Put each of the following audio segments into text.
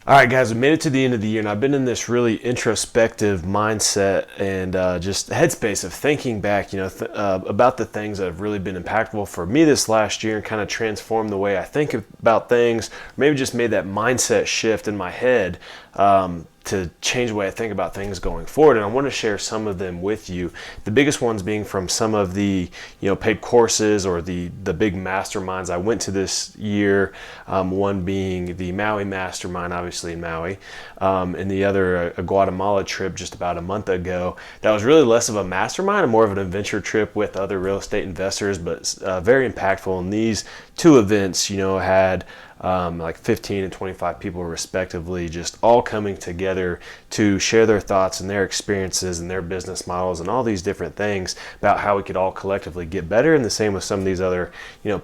All right, guys, we made it to the end of the year, and I've been in this really introspective mindset and just headspace of thinking back, about the things that have really been impactful for me this last year and kind of transformed the way I think about things, or maybe just made that mindset shift in my head to change the way I think about things going forward. And I want to share some of them with you. The biggest ones being from some of the paid courses or the big masterminds I went to this year. One being the Maui Mastermind, obviously in Maui, and the other a Guatemala trip just about a month ago. That was really less of a mastermind and more of an adventure trip with other real estate investors, but very impactful. And these two events, had like 15 and 25 people respectively, just all coming together to share their thoughts and their experiences and their business models and all these different things about how we could all collectively get better. And the same with some of these other,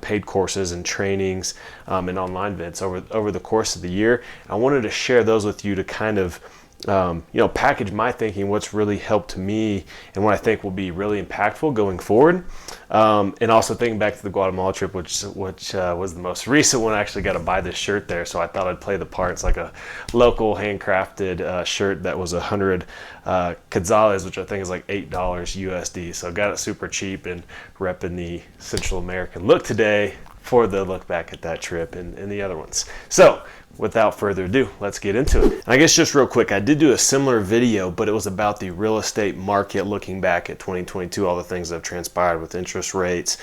paid courses and trainings and online events over the course of the year. I wanted to share those with you to kind of package my thinking, what's really helped me and what I think will be really impactful going forward. And also thinking back to the Guatemala trip, which was the most recent one. I actually got to buy this shirt there, so I thought I'd play the part. It's like a local handcrafted shirt that was 100 quetzales, which I think is like $8 USD. So got it super cheap and repping the Central American look today for the look back at that trip and the other ones. So without further ado, let's get into it. And I guess just real quick, I did do a similar video, but it was about the real estate market, looking back at 2022, all the things that have transpired with interest rates,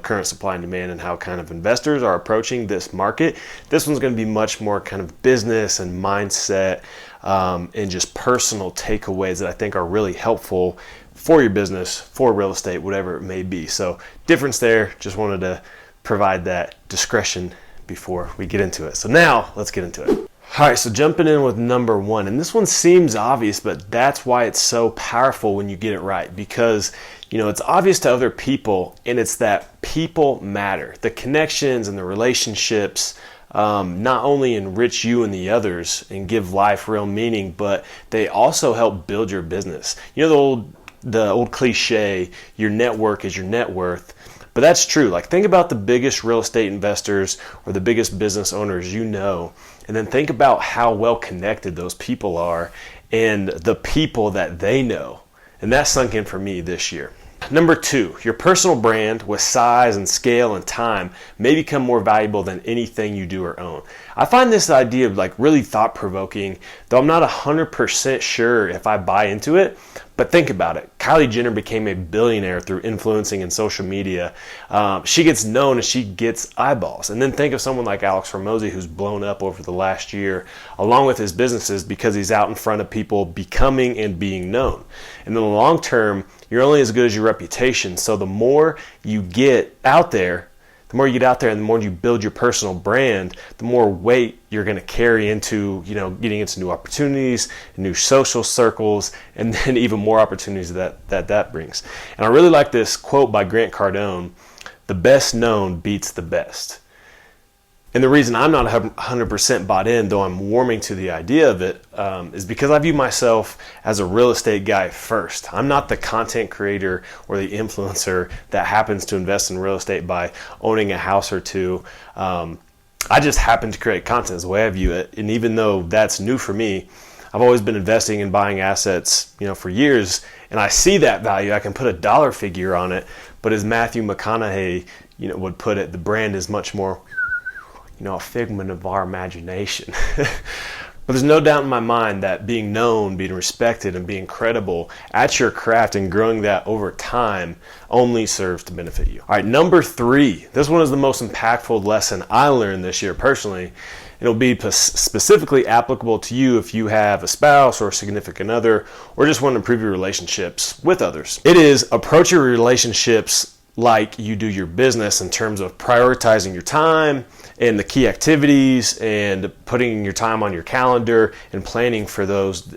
current supply and demand, and how kind of investors are approaching this market. This one's going to be much more kind of business and mindset and just personal takeaways that I think are really helpful for your business, for real estate, whatever it may be. So difference there, just wanted to provide that discretion before we get into it. So now let's get into it. All right, so jumping in with number one, and this one seems obvious, but that's why it's so powerful when you get it right, because it's obvious to other people, and it's that people matter. The connections and the relationships not only enrich you and the others and give life real meaning, but they also help build your business. The old cliche, your network is your net worth. But that's true. Like, think about the biggest real estate investors or the biggest business owners and then think about how well connected those people are and the people that they know. And that sunk in for me this year. Number two, your personal brand with size and scale and time may become more valuable than anything you do or own. I find this idea of really thought-provoking, though I'm not 100% sure if I buy into it. But think about it. Kylie Jenner became a billionaire through influencing in social media. She gets known and she gets eyeballs. And then think of someone like Alex Hormozi, who's blown up over the last year, along with his businesses, because he's out in front of people becoming and being known. And in the long term, you're only as good as your reputation. So the more you get out there, and the more you build your personal brand, the more weight you're going to carry into, getting into new opportunities, new social circles, and then even more opportunities that brings. And I really like this quote by Grant Cardone: "The best known beats the best." And the reason I'm not 100% bought in, though I'm warming to the idea of it, is because I view myself as a real estate guy first. I'm not the content creator or the influencer that happens to invest in real estate by owning a house or two. I just happen to create content is the way I view it. And even though that's new for me, I've always been investing and buying assets, for years, and I see that value. I can put a dollar figure on it, but as Matthew McConaughey, would put it, the brand is much more a figment of our imagination. But there's no doubt in my mind that being known, being respected, and being credible at your craft and growing that over time only serves to benefit you. All right, number three. This one is the most impactful lesson I learned this year personally. It'll be specifically applicable to you if you have a spouse or a significant other, or just want to improve your relationships with others. It is approach your relationships like you do your business in terms of prioritizing your time and the key activities and putting your time on your calendar and planning for those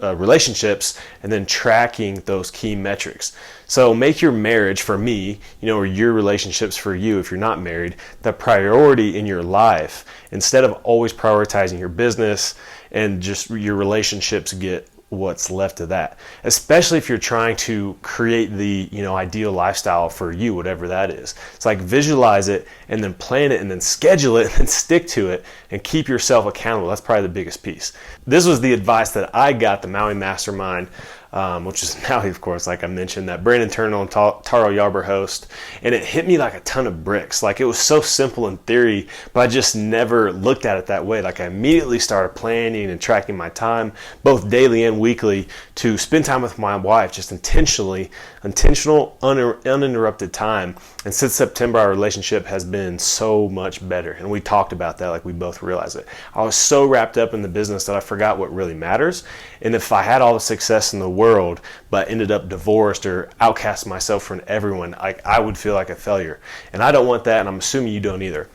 relationships and then tracking those key metrics. So make your marriage, for me, or your relationships for you if you're not married, the priority in your life instead of always prioritizing your business and just your relationships get what's left of that, especially if you're trying to create the ideal lifestyle for you, whatever that is. It's like visualize it and then plan it and then schedule it and then stick to it and keep yourself accountable. That's probably the biggest piece. This was the advice that I got the Maui Mastermind, which is Maui, of course, like I mentioned, that Brandon Turner and Taro Yarber host, and it hit me like a ton of bricks. Like, it was so simple in theory, but I just never looked at it that way. Like, I immediately started planning and tracking my time, both daily and weekly, to spend time with my wife, just intentional, uninterrupted time. And since September, our relationship has been so much better, and we talked about that, like we both realized it. I was so wrapped up in the business that I forgot what really matters, and if I had all the success in the world but ended up divorced or outcast myself from everyone, I would feel like a failure, and I don't want that, and I'm assuming you don't either.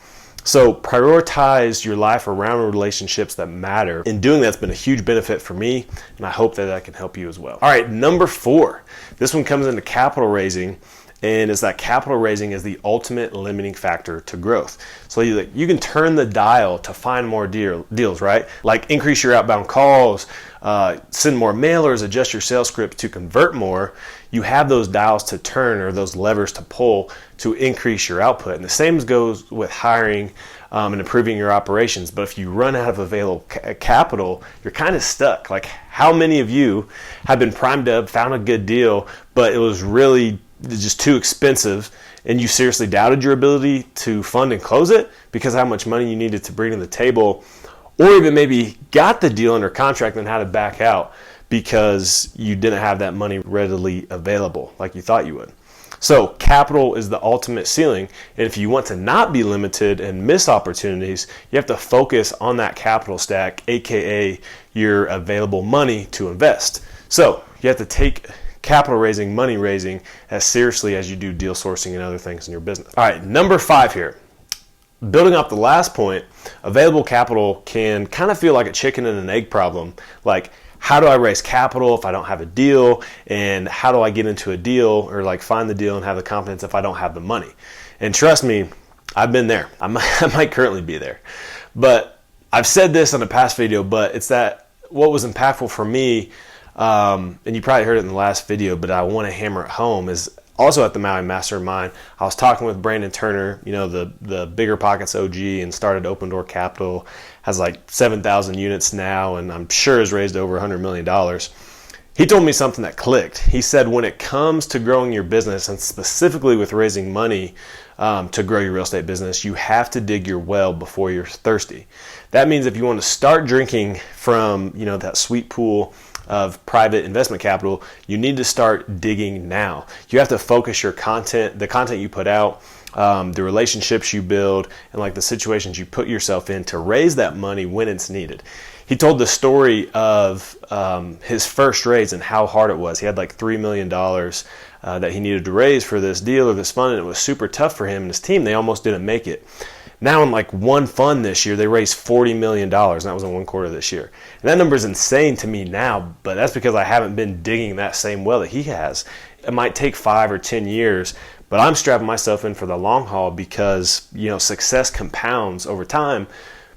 So prioritize your life around relationships that matter. In doing that's been a huge benefit for me, and I hope that can help you as well. All right, number 4. This one comes into capital raising, and is that capital raising is the ultimate limiting factor to growth. So you can turn the dial to find more deals, right? Like increase your outbound calls, send more mailers, adjust your sales script to convert more. You have those dials to turn, or those levers to pull to increase your output. And the same goes with hiring and improving your operations. But if you run out of available capital, you're kind of stuck. Like, how many of you have been primed up, found a good deal, but it was really just too expensive, and you seriously doubted your ability to fund and close it because of how much money you needed to bring to the table, or even maybe got the deal under contract and had to back out because you didn't have that money readily available like you thought you would. So capital is the ultimate ceiling, and if you want to not be limited and miss opportunities, you have to focus on that capital stack, aka your available money to invest. So you have to take capital raising, money raising as seriously as you do deal sourcing and other things in your business. All right, number 5 here. Building off the last point, available capital can kind of feel like a chicken and an egg problem. Like, how do I raise capital if I don't have a deal? And how do I get into a deal or like find the deal and have the confidence if I don't have the money? And trust me, I've been there. I might currently be there. But I've said this in a past video, but it's that what was impactful for me, and you probably heard it in the last video, but I want to hammer it home, is also at the Maui Mastermind. I was talking with Brandon Turner, the Bigger Pockets OG, and started Open Door Capital, has like 7,000 units now, and I'm sure has raised over $100 million. He told me something that clicked. He said, when it comes to growing your business, and specifically with raising money to grow your real estate business, you have to dig your well before you're thirsty. That means if you want to start drinking from that sweet pool of private investment capital, you need to start digging now. You have to focus your content, the content you put out, the relationships you build, and like the situations you put yourself in to raise that money when it's needed. He told the story of his first raise and how hard it was. He had like $3 million that he needed to raise for this deal or this fund, and it was super tough for him and his team. They almost didn't make it. Now in like one fund this year, they raised $40 million, and that was in one quarter this year. And that number is insane to me now, but that's because I haven't been digging that same well that he has. It might take 5 or 10 years, but I'm strapping myself in for the long haul because, success compounds over time,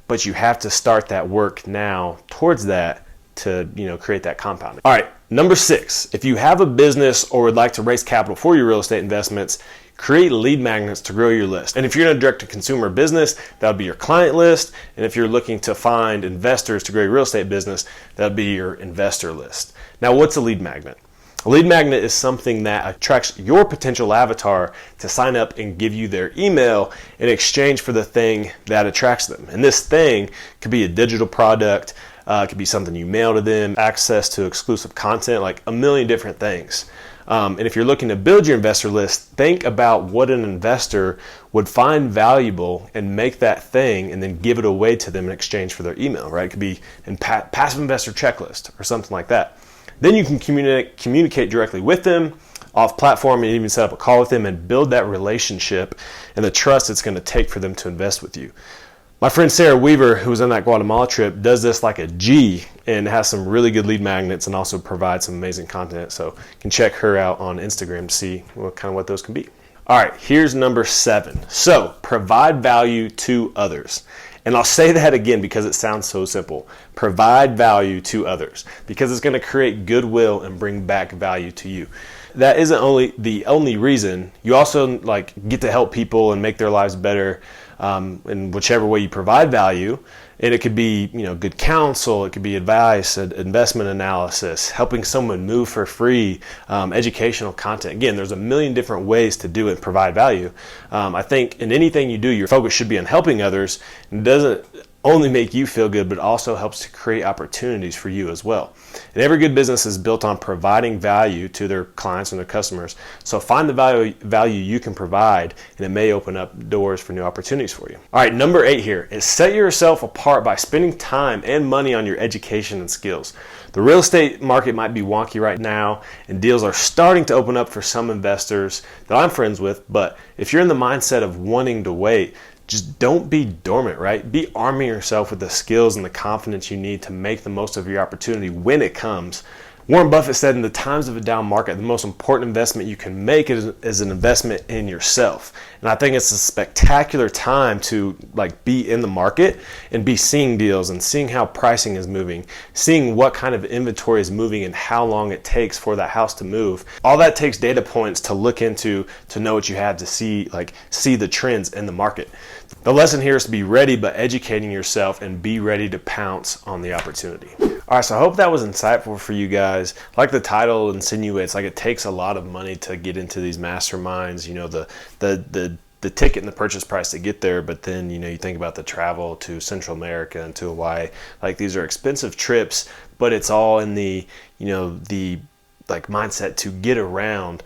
but you have to start that work now towards that to, create that compounding. All right, number 6, if you have a business or would like to raise capital for your real estate investments, create lead magnets to grow your list. And if you're in a direct-to-consumer business, that would be your client list. And if you're looking to find investors to grow your real estate business, that would be your investor list. Now, what's a lead magnet? A lead magnet is something that attracts your potential avatar to sign up and give you their email in exchange for the thing that attracts them. And this thing could be a digital product, it could be something you mail to them, access to exclusive content, like a million different things. And if you're looking to build your investor list, think about what an investor would find valuable and make that thing and then give it away to them in exchange for their email, right? It could be in passive investor checklist or something like that. Then you can communicate directly with them off platform and even set up a call with them and build that relationship and the trust it's going to take for them to invest with you. My friend Sarah Weaver, who was on that Guatemala trip, does this like a G and has some really good lead magnets and also provides some amazing content. So you can check her out on Instagram to see what those can be. All right, here's number 7. So provide value to others. And I'll say that again because it sounds so simple. Provide value to others, because it's going to create goodwill and bring back value to you. That isn't only the only reason. You also like get to help people and make their lives better in whichever way you provide value. And it could be, good counsel, it could be advice, investment analysis, helping someone move for free, educational content. Again, there's a million different ways to do it and provide value. I think in anything you do, your focus should be on helping others. It doesn't only make you feel good, but also helps to create opportunities for you as well. And every good business is built on providing value to their clients and their customers. So find the value you can provide, and it may open up doors for new opportunities for you. All right, number 8 here is set yourself apart by spending time and money on your education and skills. The real estate market might be wonky right now, and deals are starting to open up for some investors that I'm friends with, but if you're in the mindset of wanting to wait, just don't be dormant, right? Be arming yourself with the skills and the confidence you need to make the most of your opportunity when it comes. Warren Buffett said in the times of a down market, the most important investment you can make is an investment in yourself. And I think it's a spectacular time to be in the market and be seeing deals and seeing how pricing is moving, seeing what kind of inventory is moving and how long it takes for that house to move. All that takes data points to look into, to know what you have, to see the trends in the market. The lesson here is to be ready, but educating yourself and be ready to pounce on the opportunity. All right, so I hope that was insightful for you guys. Like the title insinuates, it takes a lot of money to get into these masterminds, the ticket and the purchase price to get there, but then, you think about the travel to Central America and to Hawaii. These are expensive trips, but it's all in the mindset to get around,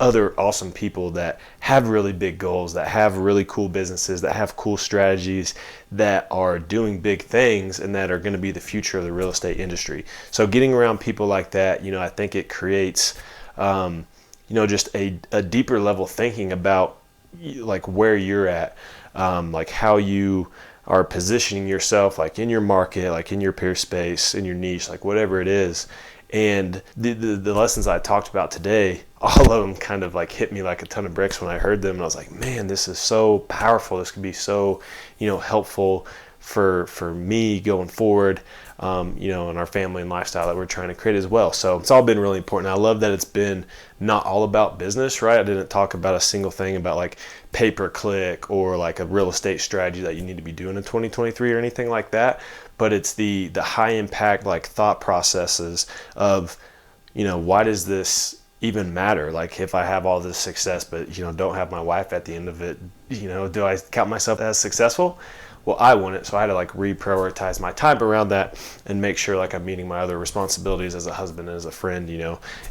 other awesome people that have really big goals, that have really cool businesses, that have cool strategies, that are doing big things, and that are going to be the future of the real estate industry. So getting around people like that, I think it creates, just a deeper level thinking about where you're at, how you are positioning yourself, in your market, in your peer space, in your niche, whatever it is. And the lessons I talked about today, all of them kind of hit me like a ton of bricks when I heard them. And I was like, man, this is so powerful. This could be so, helpful for me going forward, and our family and lifestyle that we're trying to create as well. So it's all been really important. I love that it's been not all about business, right? I didn't talk about a single thing about pay-per-click or a real estate strategy that you need to be doing in 2023 or anything like that. But it's the high impact thought processes of, why does this even matter? If I have all this success, but don't have my wife at the end of it, do I count myself as successful? Well, I wouldn't. So I had to reprioritize my time around that and make sure I'm meeting my other responsibilities as a husband and as a friend,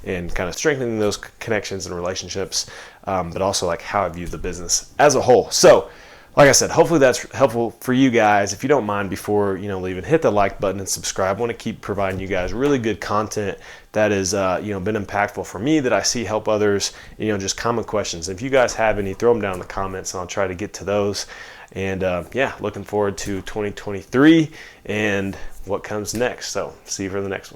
and kind of strengthening those connections and relationships, but also how I view the business as a whole. So like I said, hopefully that's helpful for you guys. If you don't mind, before leaving, hit the like button and subscribe. I want to keep providing you guys really good content that has been impactful for me, that I see help others. Just common questions. If you guys have any, throw them down in the comments, and I'll try to get to those. And looking forward to 2023 and what comes next. So see you for the next one.